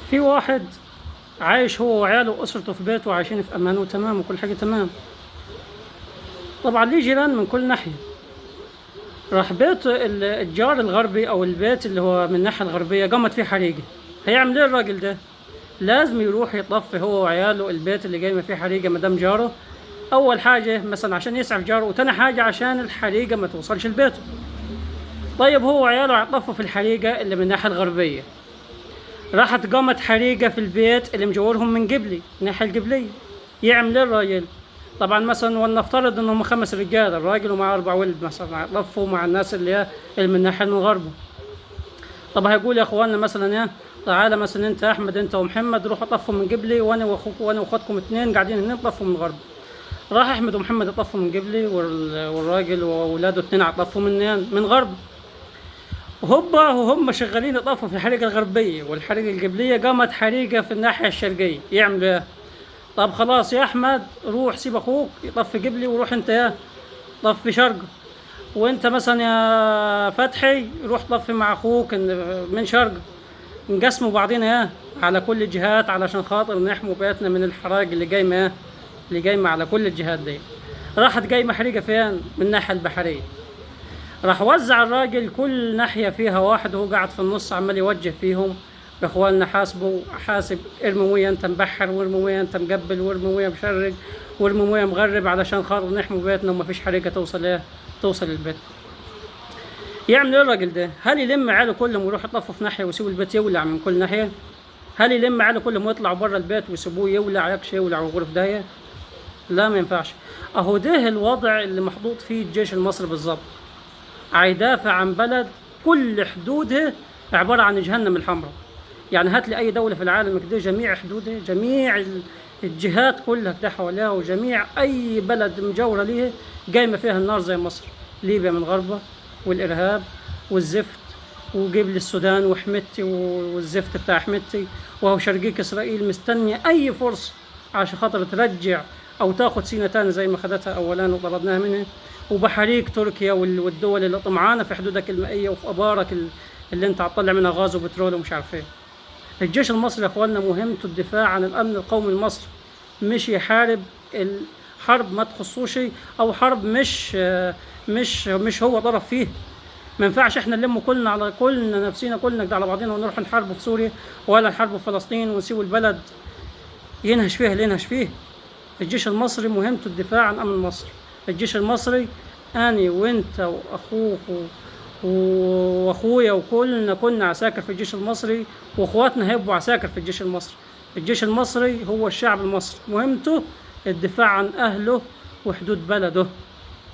في واحد عايش هو وعياله وأسرته في بيته وعايشين في أمان وتمام وكل حاجة تمام. طبعا ليه جيران من كل ناحية. راح بيت الجار الغربي أو البيت اللي هو من الناحية الغربية قامت فيه حريقة. هيعمل ايه الراجل ده؟ لازم يروح يطفي هو وعياله البيت اللي جاي ما فيه حريقة مدام جاره. أول حاجة مثلا عشان يسعف جاره، وتاني حاجة عشان الحريقة ما توصلش لبيته. طيب هو وعياله هيطفوا في الحريقة اللي من الناحية الغربية. راحت قامت حريقة في البيت اللي مجورهم من قبلي الناحية القبلية. يعمل ايه الراجل؟ طبعا مثلا ولنفترض انهم 5 رجال، الراجل ومعه 4 ولد مثلا لفوا مع الناس اللي من الناحية المغربة. طب هيقول يا اخوانا مثلا ايه، تعالى مثلا انت يا احمد انت ومحمد روحوا طفوا من قبلي، وانا واخوك وانا واخواتكم 2 قاعدين هنا طفوا من الغرب. راح احمد ومحمد يطفوا من قبلي والراجل واولاده 2 عطفوا من غرب. وهوبا وهم شغالين يطفوا في الحريقة الغربية والحريقة القبلية قامت حريقة في الناحية الشرقية. يعملوا ايه؟ طب خلاص يا احمد روح سيب اخوك يطفي قبلي وروح انت يا طفي شرقه، وانت مثلا يا فتحي روح طفي مع اخوك من شرقه. نقسموا بعضينا يا على كل الجهات علشان خاطر نحموا بيتنا من الحرائق اللي جايمه على كل الجهات دي. راحت جايمه حريقه فين؟ من الناحيه البحريه. راح وزع الراجل كل ناحيه فيها واحد وهو قاعد في النص عمال يوجه فيهم: يا اخواننا حاسبوا حاسب، ارموا ويا انت مبحر، وارموا ويا انت مقبل، وارموا ويا مشرق، وارموا ويا مغرب علشان خاطر نحموا بيتنا وما فيش حريقه توصل للبيت. يعمل ايه الراجل ده؟ هل يلم عياله كلهم ويروح يطفوا في ناحيه ويسيبوا البيت يولع من كل ناحيه؟ هل يلم عياله كلهم ويطلعوا بره البيت ويسيبوه يولع يكشي يولع ويغرف داهيه؟ لا ما ينفعش. اهو ده الوضع اللي محطوط فيه الجيش المصري بالظبط. هيدافع عن بلد كل حدودها عباره عن جهنم الحمراء. يعني هات لي اي دوله في العالم كده جميع حدودها جميع الجهات كلها كده حواليها، وجميع اي بلد مجاوره ليها قايمه فيها النار زي مصر. ليبيا من غربها والارهاب والزفت، وجيب لي السودان وحمتي والزفت بتاع حمتي، وهو شرقيك اسرائيل مستنيه اي فرصه عشان خاطر ترجع او تاخد سينا تاني زي ما خدتها اولا وطردناها منها. وبحريق تركيا والدول اللي طمعانه في حدودك المائيه وفي ابارك اللي انت هتطلع منها غاز وبترول ومش عارف ايه. الجيش المصري يا اخواننا مهمته الدفاع عن الامن القومي المصري، مش يحارب الحرب ما تخصوش، او حرب مش هو طرف فيه. ما ينفعش احنا نلم كلنا نفسينا كلنا كده على بعضنا ونروح نحارب في سوريا ولا نحارب في فلسطين ونسيب البلد ينهش فيها اللي ينهش فيه. الجيش المصري مهمته الدفاع عن امن مصر. الجيش المصري اني وانت واخوك واخويا وكلنا كنا عساكر في الجيش المصري، واخواتنا هيبقوا عساكر في الجيش المصري. الجيش المصري هو الشعب المصري، مهمته الدفاع عن اهله وحدود بلده.